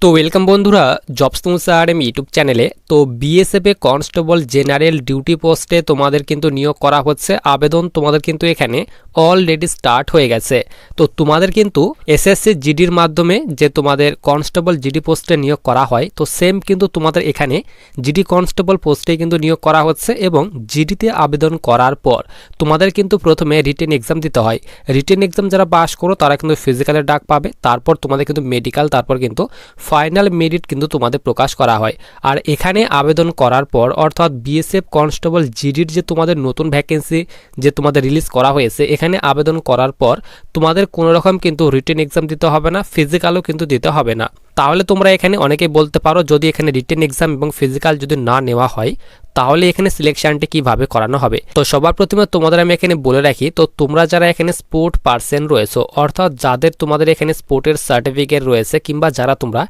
তো ওয়েলকাম বন্ধুরা, jobs তুমসারএম YouTube চ্যানেলে। তো বিএসএফ এ কনস্টেবল জেনারেল ডিউটি পোস্টে তোমাদের কিন্তু নিয়োগ করা হচ্ছে। আবেদন তোমাদের কিন্তু এখানে অলরেডি স্টার্ট হয়ে গেছে। তো তোমাদের কিন্তু এসএসসি জিডির মাধ্যমে যে তোমাদের কনস্টেবল জিডি পোস্টে নিয়োগ করা হয়, তো সেম কিন্তু তোমাদের এখানে জিডি কনস্টেবল পোস্টে কিন্তু নিয়োগ করা হচ্ছে। এবং জিডিতে আবেদন করার পর তোমাদের কিন্তু প্রথমে রিটেন এক্সাম দিতে হয়। রিটেন এক্সাম যারা পাস করো তারা কিন্তু ফিজিক্যালের ডাক পাবে, তারপর তোমাদের কিন্তু মেডিকেল, তারপর কিন্তু ফাইনাল মেরিট কিন্তু তোমাদের প্রকাশ করা হয়। আর এখানে আবেদন করার পর অর্থাৎ বিএসএফ কনস্টেবল জিডির যে তোমাদের নতুন ভ্যাকেন্সি যে তোমাদের রিলিজ করা হয়েছে, এখানে আবেদন করার পর তোমাদের কোনো রকম কিন্তু রিটেন এক্সাম দিতে হবে না, ফিজিক্যালও কিন্তু দিতে হবে না। তাহলে তোমরা এখানে অনেকেই বলতে পারো, যদি এখানে রিটেন এক্সাম এবং ফিজিক্যাল যদি না নেওয়া হয় তাহলে এখানে সিলেকশনটি কিভাবে করানো হবে। তো সবার প্রথমে তোমাদের আমি এখানে বলে রাখি, তো তোমরা যারা এখানে স্পোর্ট পার্সন রয়েছো, অর্থাৎ যাদের তোমাদের এখানে স্পোর্টের সার্টিফিকেট রয়েছে কিংবা যারা তোমরা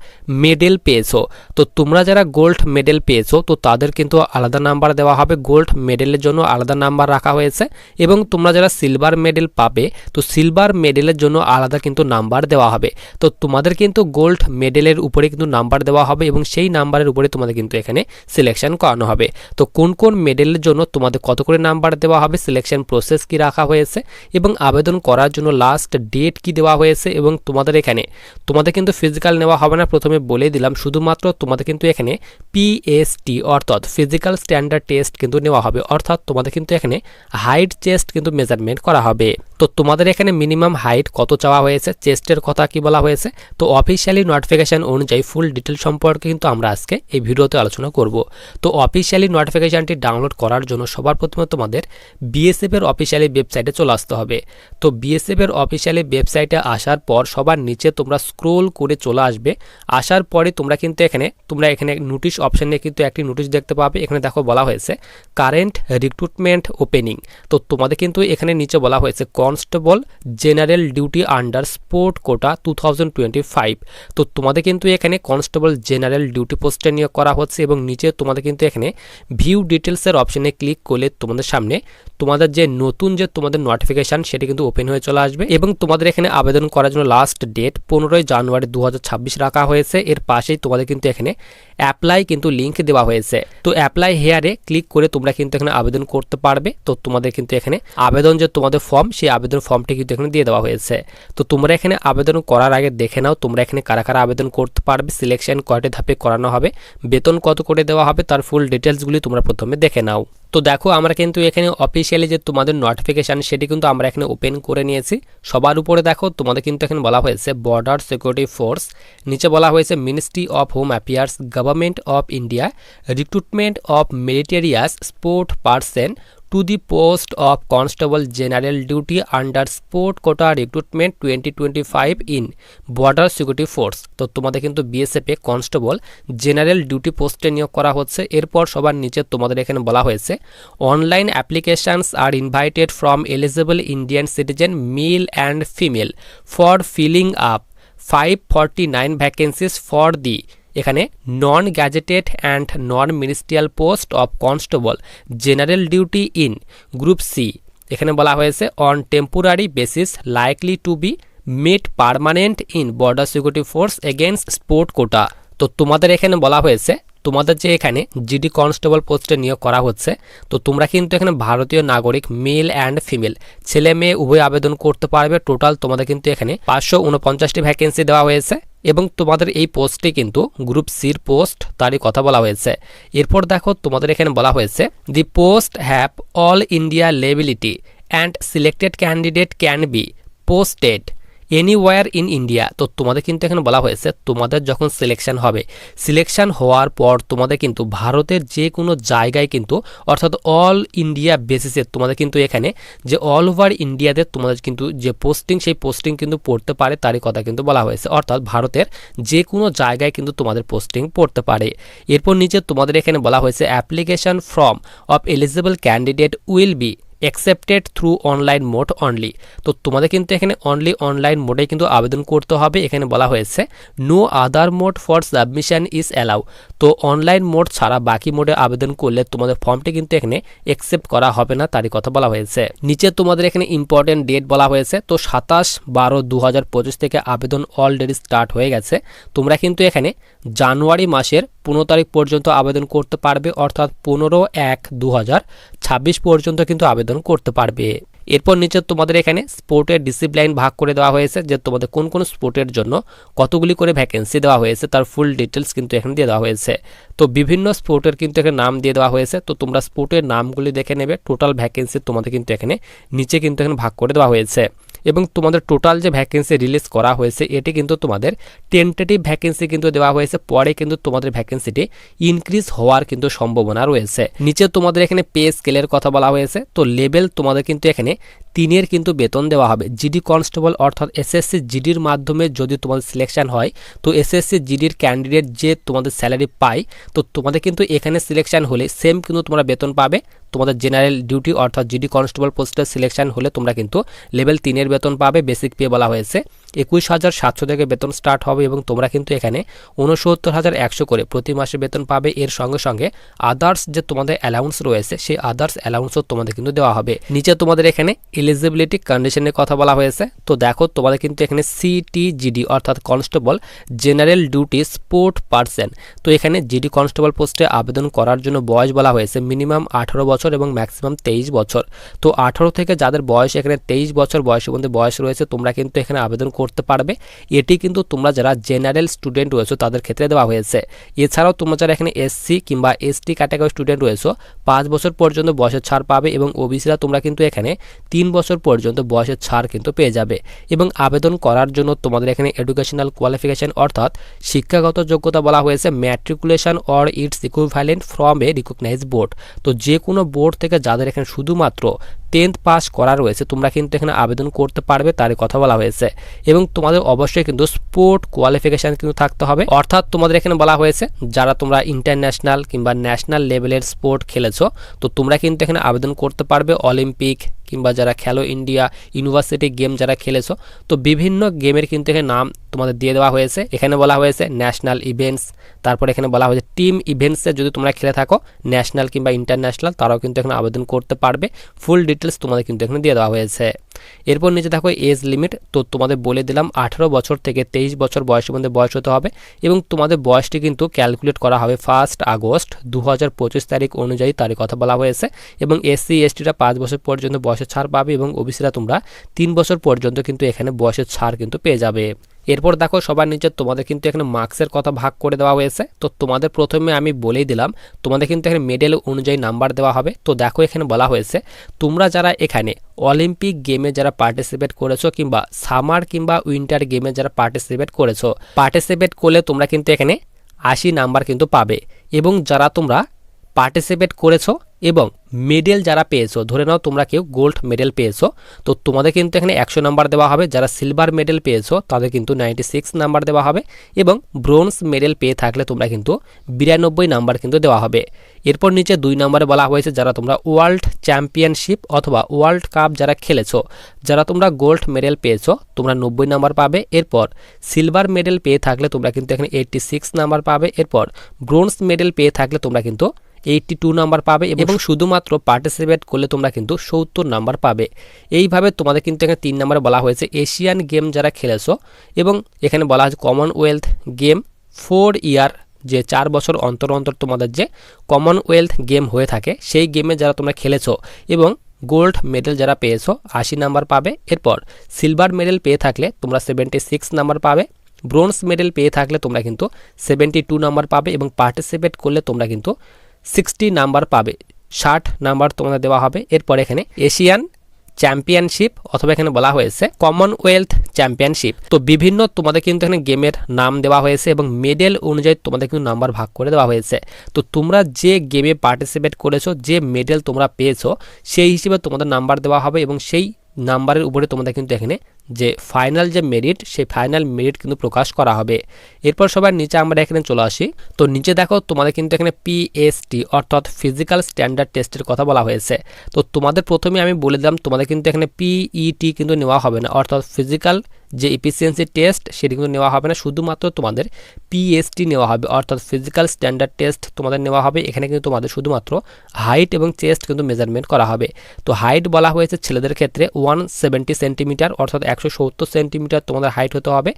মেডেল পেয়েছো, তো তোমরা যারা গোল্ড মেডেল পেয়েছো তো তাদের কিন্তু আলাদা নাম্বার দেওয়া হবে। গোল্ড মেডেলের জন্য আলাদা নাম্বার রাখা হয়েছে। এবং তোমরা যারা সিলভার মেডেল পাবে তো সিলভার মেডেলের জন্য আলাদা কিন্তু নাম্বার দেওয়া হবে। তো তোমাদের কিন্তু গোল্ড মেডেলের উপরে কিন্তু নাম্বার দেওয়া হবে এবং সেই নাম্বারের উপরে তোমাদের কিন্তু এখানে সিলেকশন করানো হবে। তো কোন কোন মেডেলের জন্য তোমাদের কত করে নাম্বার দেওয়া হবে, সিলেকশন প্রসেস কি রাখা হয়েছে এবং আবেদন করার জন্য লাস্ট ডেট কি দেওয়া হয়েছে। এবং তোমাদের এখানে তোমাদের কিন্তু ফিজিক্যাল নেওয়া হবে না, প্রথমে বলে দিলাম। শুধুমাত্র তোমাদের কিন্তু এখানে পিএসটি অর্থাৎ ফিজিক্যাল স্ট্যান্ডার্ড টেস্ট কিন্তু নেওয়া হবে। অর্থাৎ তোমাদের কিন্তু এখানে হাইট চেস্ট কিন্তু মেজারমেন্ট করা হবে। তো তোমাদের এখানে মিনিমাম হাইট কত চাওয়া হয়েছে, চেস্টের কথা কি বলা হয়েছে, তো অফিসিয়ালি নোটিফিকেশন অনুযায়ী ফুল ডিটেল সম্পর্কে কিন্তু আমরা আজকে এই ভিডিওতে আলোচনা করব। তো অফিসিয়ালি নোটিফিকেশনটি ডাউনলোড করার জন্য সবার প্রথমে তোমাদের বিএসএফ এর অফিসিয়ালি ওয়েবসাইটে চলে আসতে হবে। তো বিএসএফ এর অফিসিয়ালি ওয়েবসাইটে আসার পর সবার নিচে তোমরা স্ক্রোল করে চলে আসবে। আসার পরে তোমরা কিন্তু এখানে নোটিশ অপশনে কিন্তু একটি নোটিশ দেখতে পাবে। এখানে দেখো বলা হয়েছে কারেন্ট রিক্রুটমেন্ট ওপেনিং। তো তোমাদের কিন্তু এখানে নিচে বলা হয়েছে constable general duty under sport quota 2025। তো তোমাদের কিন্তু এখানে কনস্টেবল জেনারেল ডিউটি পোস্টে নিয়োগ করা হচ্ছে। এবং নিচে তোমাদের কিন্তু এখানে ভিউ ডিটেলসের অপশনে ক্লিক করলে তোমাদের সামনে তোমাদের যে নতুন যে তোমাদের নোটিফিকেশন সেটি কিন্তু ওপেন হয়ে চলে আসবে। এবং তোমাদের এখানে আবেদন করার জন্য লাস্ট ডেট 15 জানুয়ারি 2026 রাখা হয়েছে। এর পাশেই তোমাদের কিন্তু এখানে অ্যাপ্লাই কিন্তু লিঙ্ক দেওয়া হয়েছে। তো অ্যাপ্লাই হেয়ারে ক্লিক করে তোমরা কিন্তু এখানে আবেদন করতে পারবে। তো তোমাদের কিন্তু এখানে আবেদন যে তোমাদের ফর্ম, সেই আবেদন ফর্মটি কিন্তু এখানে দিয়ে দেওয়া হয়েছে। তো তোমরা এখানে আবেদন করার আগে দেখে নাও তোমরা এখানে কারা কারা আবেদন করতে পারবে, সিলেকশন কয়টি ধাপে করানো হবে, বেতন কত করে দেওয়া হবে, তার ফুল ডিটেলসগুলি তোমরা প্রথমে দেখে নাও। তো দেখো আমরা কিন্তু এখানে অফিসিয়ালি যে তোমাদের নোটিফিকেশান সেটি কিন্তু আমরা এখানে ওপেন করে নিয়েছি। সবার উপরে দেখো তোমাদের কিন্তু এখানে বলা হয়েছে বর্ডার সিকিউরিটি ফোর্স, নিচে বলা হয়েছে ministry of home affairs, government of India, recruitment of মেরিটেরিয়াস sport person to the post of Constable General Duty under Sport Quota Recruitment 2025 in Border Security Force। তো তোমাদের কিন্তু বিএসএফ এ কনস্টেবল জেনারেল ডিউটি পোস্টে নিয়োগ করা হচ্ছে। এরপর সবার নিচে তোমাদের এখানে বলা হয়েছে অনলাইন অ্যাপ্লিকেশনস আর invited from eligible Indian citizen male and female for filling up 549 vacancies for the এখানে non gazetted and non ministerial post of constable general duty in group C. এখানে বলা হয়েছে on temporary basis likely to be made permanent in border security force against sport quota. তো তোমাদের এখানে বলা হয়েছে তোমাদের যে এখানে জিডি কনস্টেবল পোস্টে নিয়োগ করা হচ্ছে, তো তোমরা কিন্তু এখানে ভারতীয় নাগরিক মেল অ্যান্ড ফিমেল ছেলে মেয়ে উভয় আবেদন করতে পারবে। টোটাল তোমাদের কিন্তু এখানে 549টি ভ্যাকেন্সি দেওয়া হয়েছে। এবং তোমাদের এই পোস্টে কিন্তু গ্রুপ সির পোস্ট, তারই কথা বলা হয়েছে। এরপর দেখো তোমাদের এখানে বলা হয়েছে the post have all India liability and selected candidate can be posted anywhere in India. তো তোমাদের কিন্তু এখানে বলা হয়েছে তোমাদের যখন সিলেকশন হবে, সিলেকশন হওয়ার পর তোমাদের কিন্তু ভারতের যে কোনো জায়গায় কিন্তু অর্থাৎ অল ইন্ডিয়া বেসিসে তোমাদের কিন্তু এখানে যে অল ওভার ইন্ডিয়াতে তোমাদের কিন্তু যে পোস্টিং, সেই পোস্টিং কিন্তু পড়তে পারে, তারই কথা কিন্তু বলা হয়েছে। অর্থাৎ ভারতের যে কোনো জায়গায় কিন্তু তোমাদের পোস্টিং পড়তে পারে। এরপর নিচে তোমাদের এখানে বলা হয়েছে application from of eligible candidate will be accepted through online mode only. তো তোমাদের কিন্তু এখানে অনলি অনলাইন মোডে কিন্তু আবেদন করতে হবে। এখানে বলা হয়েছে no other mode for submission is allow. তো অনলাইন মোড ছাড়া বাকি মোডে আবেদন করলে তোমাদের ফর্মটি কিন্তু এখানে অ্যাকসেপ্ট করা হবে না, তারই কথা বলা হয়েছে। নিচে তোমাদের এখানে ইম্পর্টেন্ট ডেট বলা হয়েছে। তো 27/12/2025 থেকে আবেদন অলরেডি স্টার্ট হয়ে গেছে। তোমরা কিন্তু এখানে জানুয়ারি মাসের 15 তারিখ পর্যন্ত আবেদন করতে পারবে, অর্থাৎ 15/1/2026 পর্যন্ত কিন্তু আবেদন করতে পারবে। এরপর নিচে তোমাদের এখানে স্পোর্টের ডিসিপ্লিন ভাগ করে দেওয়া হয়েছে, যে তোমাদের কোন কোন স্পোর্টের জন্য কতগুলি করে ভ্যাকেন্সি দেওয়া হয়েছে তার ফুল ডিটেলস কিন্তু এখানে দিয়ে দেওয়া হয়েছে। তো বিভিন্ন স্পোর্টের কিন্তু এখানে নাম দিয়ে দেওয়া হয়েছে। তো তোমরা স্পোর্টের নামগুলি দেখে নেবে। টোটাল ভ্যাকেন্সি তোমাদের কিন্তু এখানে নিচে কিন্তু এখানে ভাগ করে দেওয়া হয়েছে, এবং তোমাদের টোটাল যে ভ্যাকেন্সি রিলিজ করা হয়েছে এটি কিন্তু তোমাদের টেন্টেটিভ ভ্যাকেন্সি কিন্তু দেওয়া হয়েছে। পরে কিন্তু তোমাদের ভ্যাকেন্সিটি ইনক্রিজ হওয়ার কিন্তু সম্ভাবনা রয়েছে। নিচে তোমাদের এখানে পে স্কেলের কথা বলা হয়েছে। তো লেভেল তোমাদের কিন্তু এখানে 3 কিন্তু বেতন দেওয়া হবে। জিডি কনস্টেবল অর্থাৎ এসএসসি জিডির মাধ্যমে যদি তোমাদের সিলেকশন হয়, তো এসএসসি জিডির ক্যান্ডিডেট যে তোমাদের স্যালারি পায়, তো তোমাদের কিন্তু এখানে সিলেকশন হলে সেম কিন্তু তোমরা বেতন পাবে। তোমাদের জেনারেল ডিউটি অর্থাৎ জিডি কনস্টেবল পোস্টের সিলেকশন হলে তোমরা কিন্তু লেভেল 3 বেতন পাবে। বেসিক পে বলা হয়েছে 21,700 থেকে বেতন স্টার্ট হবে, এবং তোমরা কিন্তু এখানে 69,100 করে প্রতি মাসে বেতন পাবে। এর সঙ্গে সঙ্গে আদার্স যে তোমাদের অ্যালাউন্স রয়েছে সেই আদার্স অ্যালাউন্সও তোমাদের কিন্তু দেওয়া হবে। নিচে তোমাদের এখানে এলিজিবিলিটি কন্ডিশনের কথা বলা হয়েছে। তো দেখো তোমাদের কিন্তু এখানে সিটিজিডি অর্থাৎ constable general duty sport person. তো এখানে জিডি কনস্টেবল পোস্টে আবেদন করার জন্য বয়স বলা হয়েছে মিনিমাম 18 বছর এবং ম্যাক্সিমাম 23 বছর। তো 18 থেকে যাদের বয়স এখানে 23 বছর বয়সের মধ্যে বয়স রয়েছে তোমরা কিন্তু এখানে আবেদন করতে পারবে। এটি কিন্তু তোমরা যারা জেনারেল স্টুডেন্ট রয়েছে তাদের ক্ষেত্রে দেওয়া হয়েছে। এছাড়াও তোমরা যারা এখানে এসসি কিংবা এসটি ক্যাটাগরি স্টুডেন্ট রয়েছে 5 বছর পর্যন্ত বয়সের ছাড় পাবে, এবং ওবিসিরা তোমরা কিন্তু এখানে 3 বছর পর্যন্ত বয়সের ছাড় কিন্তু পেয়ে যাবে। এবং আবেদন করার জন্য তোমাদের এখানে এডুকেশনাল কোয়ালিফিকেশন অর্থাৎ শিক্ষাগত যোগ্যতা বলা হয়েছে matriculation or its equivalent from a recognise board. তো যে কোনো বোর্ড থেকে যাদের এখানে শুধুমাত্র 10th পাস করা রয়েছে তোমরা কিন্তু এখানে আবেদন করতে পারবে, তারই কথা বলা হয়েছে। এবং তোমাদের অবশ্যই কিন্তু স্পোর্ট কোয়ালিফিকেশন কিন্তু থাকতে হবে, অর্থাৎ তোমাদের এখানে বলা হয়েছে যারা তোমরা ইন্টারন্যাশনাল কিংবা ন্যাশনাল লেভেলের স্পোর্ট খেলেছো তো তোমরা কিন্তু এখানে আবেদন করতে পারবে। অলিম্পিক কিংবা যারা খেলো ইন্ডিয়া ইউনিভার্সিটি গেম যারা খেলেছো, তো বিভিন্ন গেমের কিন্তু এখানে নাম তোমাদের দিয়ে দেওয়া হয়েছে। এখানে বলা হয়েছে ন্যাশনাল ইভেন্টস, তারপর এখানে বলা হয়েছে টিম ইভেন্টসে যদি তোমরা খেলে থাকো ন্যাশনাল কিংবা ইন্টারন্যাশনাল, তারাও কিন্তু এখানে আবেদন করতে পারবে। ফুল ডিটেলস তোমাদের কিন্তু এখানে দিয়ে দেওয়া হয়েছে। এরপর নিচে দেখো এজ লিমিট। তো তোমাদের বলে দিলাম 18 বছর থেকে 23 বছর বয়সের মধ্যে বয়স হতে হবে, এবং তোমাদের বয়সটি কিন্তু ক্যালকুলেট করা হবে 1 আগস্ট 2025 তারিখ অনুযায়ী, তারই কথা বলা হয়েছে। এবং এসসি এসটিরা 5 বছর পর্যন্ত বয়সের ছাড় পাবে, এবং ওবিসিরা তোমরা 3 বছর পর্যন্ত কিন্তু এখানে বয়সের ছাড় কিন্তু পেয়ে যাবে। এরপর দেখো সবার নিচে তোমাদের কিন্তু এখানে মার্কসের কথা ভাগ করে দেওয়া হয়েছে। তো তোমাদের প্রথমে আমি বলেই দিলাম তোমাদের কিন্তু এখানে মেডেল অনুযায়ী নাম্বার দেওয়া হবে। তো দেখো এখানে বলা হয়েছে তোমরা যারা এখানে অলিম্পিক গেমে যারা পার্টিসিপেট করেছো কিংবা সামার কিংবা উইন্টার গেমে যারা পার্টিসিপেট করলে তোমরা কিন্তু এখানে 80 নাম্বার কিন্তু পাবে। এবং যারা তোমরা পার্টিসিপেট করেছো এবং মেডেল যারা পেয়েছো, ধরে নাও তোমরা কেউ গোল্ড মেডেল পেয়েছো, তো তোমাদের কিন্তু এখানে 100 নাম্বার দেওয়া হবে। যারা সিলভার মেডেল পেয়েছো তাদের কিন্তু 96 নাম্বার দেওয়া হবে, এবং ব্রোঞ্জ মেডেল পেয়ে থাকলে তোমরা কিন্তু 92 নাম্বার কিন্তু দেওয়া হবে। এরপর নিচে 2 নম্বরে বলা হয়েছে যারা তোমরা ওয়ার্ল্ড চ্যাম্পিয়নশিপ অথবা ওয়ার্ল্ড কাপ যারা খেলেছো, যারা তোমরা গোল্ড মেডেল পেয়েছো তোমরা 90 নাম্বার পাবে। এরপর সিলভার মেডেল পেয়ে থাকলে তোমরা কিন্তু এখানে 86 নাম্বার পাবে। এরপর ব্রোঞ্জ মেডেল পেয়ে থাকলে তোমরা কিন্তু 82 নাম্বার পাবে, এবং শুধুমাত্র পার্টিসিপেট করলে তোমরা কিন্তু 70 নাম্বার পাবে। এইভাবে তোমাদের কিন্তু এখানে 3 নম্বরে বলা হয়েছে এশিয়ান গেম যারা খেলেছো, এবং এখানে বলা হয়েছে কমনওয়েলথ গেম 4 ইয়ার, যে 4 বছর অন্তর অন্তর তোমাদের যে কমনওয়েলথ গেম হয়ে থাকে সেই গেমে যারা তোমরা খেলেছো এবং গোল্ড মেডেল যারা পেয়েছো 80 নাম্বার পাবে। এরপর সিলভার মেডেল পেয়ে থাকলে তোমরা 76 নাম্বার পাবে। ব্রোঞ্জ মেডেল পেয়ে থাকলে তোমরা কিন্তু 72 নাম্বার পাবে, এবং পার্টিসিপেট করলে তোমরা কিন্তু 60 নাম্বার পাবে, 60 নাম্বার তোমাদের দেওয়া হবে। এরপর এখানে এশিয়ান চ্যাম্পিয়নশিপ অথবা এখানে বলা হয়েছে কমনওয়েলথ চ্যাম্পিয়নশিপ। তো বিভিন্ন তোমাদের কিন্তু এখানে গেমের নাম দেওয়া হয়েছে এবং মেডেল অনুযায়ী তোমাদের কিন্তু নাম্বার ভাগ করে দেওয়া হয়েছে। তো তোমরা যে গেমে পার্টিসিপেট করেছো, যে মেডেল তোমরা পেয়েছো সেই হিসেবে তোমাদের নাম্বার দেওয়া হবে, এবং সেই নাম্বারের উপরে তোমাদের কিন্তু এখানে যে ফাইনাল যে মেরিট সেই ফাইনাল মেরিট কিন্তু প্রকাশ করা হবে। এরপর সবার নিচে আমরা এখানে চলে আসি। তো নিচে দেখো তোমাদের কিন্তু এখানে পিএসটি অর্থাৎ ফিজিক্যাল স্ট্যান্ডার্ড টেস্টের কথা বলা হয়েছে। তো তোমাদের প্রথমে আমি বলে দিলাম তোমাদের কিন্তু এখানে পিইটি কিন্তু নেওয়া হবে না, অর্থাৎ ফিজিক্যাল যে এফিসিয়েন্সি টেস্ট সেটি কিন্তু নেওয়া হবে না, শুধুমাত্র তোমাদের পিএসটি নেওয়া হবে, অর্থাৎ ফিজিক্যাল স্ট্যান্ডার্ড টেস্ট তোমাদের নেওয়া হবে। এখানে কিন্তু তোমাদের শুধুমাত্র হাইট এবং চেস্ট কিন্তু মেজারমেন্ট করা হবে। তো হাইট বলা হয়েছে ছেলেদের ক্ষেত্রে 170 সেন্টিমিটার অর্থাৎ 170 সেন্টিমিটার তোমাদের হাইট হতে হবে,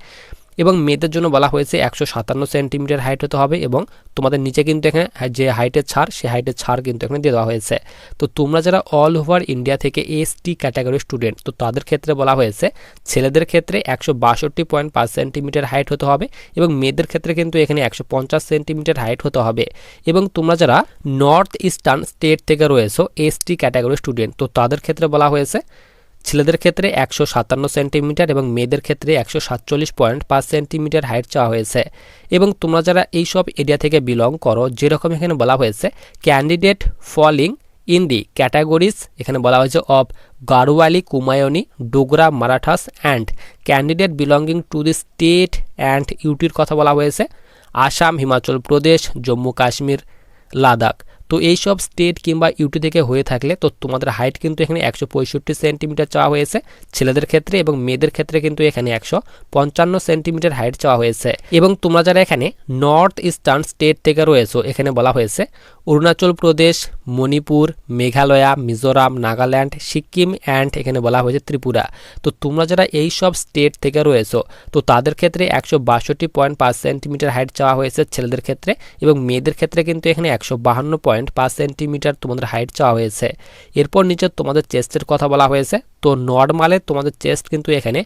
এবং মেয়েদের জন্য বলা হয়েছে 157 সেন্টিমিটার হাইট হতে হবে। এবং তোমাদের নিচে কিন্তু এখানে যে হাইটের ছাড় সেই হাইটের ছাড় কিন্তু এখানে দিয়ে দেওয়া হয়েছে। তো তোমরা যারা অল ওভার ইন্ডিয়া থেকে এসটি ক্যাটাগরির স্টুডেন্ট, তো তাদের ক্ষেত্রে বলা হয়েছে ছেলেদের ক্ষেত্রে 162.5 সেন্টিমিটার হাইট হতে হবে, এবং মেয়েদের ক্ষেত্রে কিন্তু এখানে 150 সেন্টিমিটার হাইট হতে হবে। এবং তোমরা যারা নর্থ ইস্টার্ন স্টেট থেকে রয়েছো এসটি ক্যাটাগরির স্টুডেন্ট, তো তাদের ক্ষেত্রে বলা হয়েছে ছেলেদের ক্ষেত্রে 157 সেন্টিমিটার এবং মেয়েদের ক্ষেত্রে 147.5 সেন্টিমিটার হাইট চাওয়া হয়েছে। এবং তোমরা যারা এই সব এরিয়া থেকে বিলং করো, যেরকম এখানে বলা হয়েছে candidate falling in the categories, এখানে বলা হয়েছে of Garhwali, Kumaoni, Dogra, Marathas and candidate belonging to the state and ইউটির কথা বলা হয়েছে আসাম, হিমাচল প্রদেশ, জম্মু কাশ্মীর, লাদাখ। তো এই সব স্টেট কিংবা ইউটি থেকে হয়ে থাকলে তো তোমাদের হাইট কিন্তু এখানে 165 সেন্টিমিটার চাওয়া হয়েছে ছেলেদের ক্ষেত্রে, এবং মেয়েদের ক্ষেত্রে কিন্তু এখানে 155 সেন্টিমিটার হাইট চাওয়া হয়েছে। এবং তোমরা যারা এখানে নর্থ ইস্টার্ন স্টেট থেকে রয়েছো, এখানে বলা হয়েছে অরুণাচল প্রদেশ, মণিপুর, মেঘালয়া, মিজোরাম, নাগাল্যান্ড, সিকিম অ্যান্ড এখানে বলা হয়েছে ত্রিপুরা। তো তোমরা যারা এই সব স্টেট থেকে রয়েছো তো তাদের ক্ষেত্রে 162.5 সেন্টিমিটার হাইট চাওয়া হয়েছে ছেলেদের ক্ষেত্রে, এবং মেয়েদের ক্ষেত্রে কিন্তু এখানে 152.5 সেন্টিমিটার তোমাদের হাইট চাওয়া হয়েছে। এরপর নিচে তোমাদের চেস্টের কথা বলা হয়েছে। তো নর্মালে তোমাদের চেস্ট কিন্তু এখানে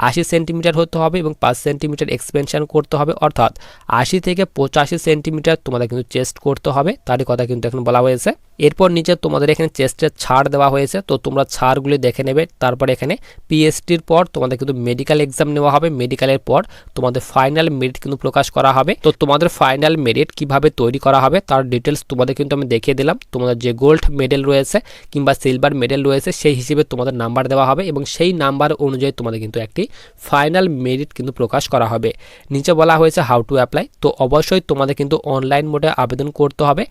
80 সেন্টিমিটার হতে হবে এবং 5 সেন্টিমিটার এক্সপেনশন করতে হবে, অর্থাৎ 80 থেকে 85 সেন্টিমিটার তোমাদের কিন্তু চেস্ট করতে হবে, তারই কথা কিন্তু এখন বলা হয়েছে। এরপর নিচে তোমাদের এখানে চেস্টের ছাড় দেওয়া হয়েছে, তো তোমরা ছাড়গুলি দেখে নেবে। তারপরে এখানে পিএসটির পর তোমাদের কিন্তু মেডিকেল এক্সাম নেওয়া হবে, মেডিকেলের পর তোমাদের ফাইনাল মেরিট কিন্তু প্রকাশ করা হবে। তো তোমাদের ফাইনাল মেরিট কিভাবে তৈরি করা হবে তার ডিটেলস তোমাদের কিন্তু আমি দেখিয়ে দিলাম। তোমাদের যে গোল্ড মেডেল রয়েছে কিংবা সিলভার মেডেল রয়েছে সেই হিসেবে তোমাদের নাম্বার দেওয়া হবে, এবং সেই নাম্বার অনুযায়ী তোমাদের কিন্তু একটি ফাইনাল মেরিট কিন্তু প্রকাশ করা হবে। নিচে বলা হয়েছে হাউ টু অ্যাপ্লাই। তো অবশ্যই তোমাদের কিন্তু অনলাইন মোডে আবেদন করতে হবে।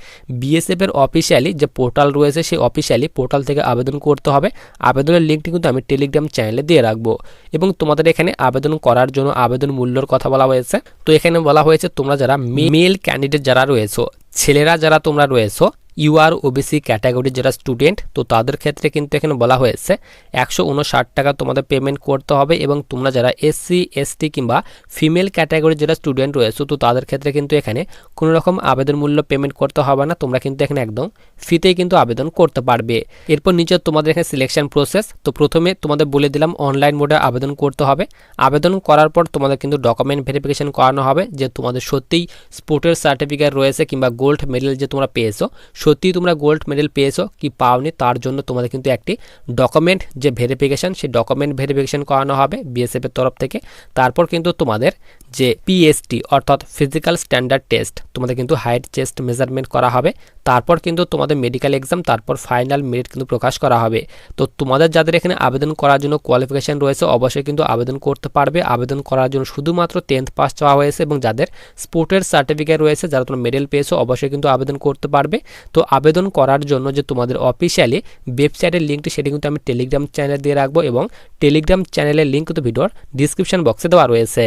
বিএসএফ এর অফিসিয়ালি যে পোর্টাল রয়েছে সেই অফিসিয়ালি পোর্টাল থেকে আবেদন করতে হবে। আবেদনের লিঙ্কটি কিন্তু আমি টেলিগ্রাম চ্যানেলে দিয়ে রাখবো। এবং তোমাদের এখানে আবেদন করার জন্য আবেদন মূল্যর কথা বলা হয়েছে। তো এখানে বলা হয়েছে তোমরা যারা মেল ক্যান্ডিডেট যারা রয়েছে, ছেলেরা যারা তোমরা রয়েছে ইউআর ওবিসি ক্যাটাগরির যারা স্টুডেন্ট, তো তাদের ক্ষেত্রে কিন্তু এখানে বলা হয়েছে 159 টাকা তোমাদের পেমেন্ট করতে হবে। এবং তোমরা যারা এসসি এসটি কিংবা ফিমেল ক্যাটাগরির যারা স্টুডেন্ট রয়েছে তো তাদের ক্ষেত্রে কিন্তু এখানে কোনো রকম আবেদন মূল্য পেমেন্ট করতে হবে না, তোমরা কিন্তু এখানে একদম ফ্রিতেই কিন্তু আবেদন করতে পারবে। এরপর নিচে তোমাদের এখানে সিলেকশন প্রসেস। তো প্রথমে তোমাদের বলে দিলাম অনলাইন মোডে আবেদন করতে হবে। আবেদন করার পর তোমাদের কিন্তু ডকুমেন্ট ভেরিফিকেশন করানো হবে যে তোমাদের সত্যিই স্পোর্টের সার্টিফিকেট রয়েছে কিংবা গোল্ড মেডেল যে তোমরা পেয়েছো, সত্যি তোমরা গোল্ড মেডেল পেয়েছো কি পাওনি তার জন্য তোমাদের কিন্তু একটি ডকুমেন্ট যে ভেরিফিকেশন সেই ডকুমেন্ট ভেরিফিকেশন করানো হবে বিএসএফ এর তরফ থেকে। তারপর কিন্তু তোমাদের যে পিএসটি অর্থাৎ ফিজিক্যাল স্ট্যান্ডার্ড টেস্ট তোমাদের কিন্তু হাইট চেস্ট মেজারমেন্ট করা হবে। তারপর কিন্তু তোমাদের মেডিকেল এক্সাম, তারপর ফাইনাল মেরিট কিন্তু প্রকাশ করা হবে। তো তোমাদের যাদের এখানে আবেদন করার জন্য কোয়ালিফিকেশন রয়েছে অবশ্যই কিন্তু আবেদন করতে পারবে। আবেদন করার জন্য শুধুমাত্র 10th পাস চাওয়া হয়েছে, এবং যাদের স্পোর্টের সার্টিফিকেট রয়েছে যারা তোমরা মেডেল পেয়েছো অবশ্যই কিন্তু আবেদন করতে পারবে। তো আবেদন করার জন্য যে তোমাদের অফিসিয়ালি ওয়েবসাইটের লিঙ্কটি সেটি কিন্তু আমি টেলিগ্রাম চ্যানেলে দিয়ে রাখবো, এবং টেলিগ্রাম চ্যানেলের লিঙ্ক কিন্তু ভিডিওর ডিসক্রিপশন বক্সে দেওয়া রয়েছে।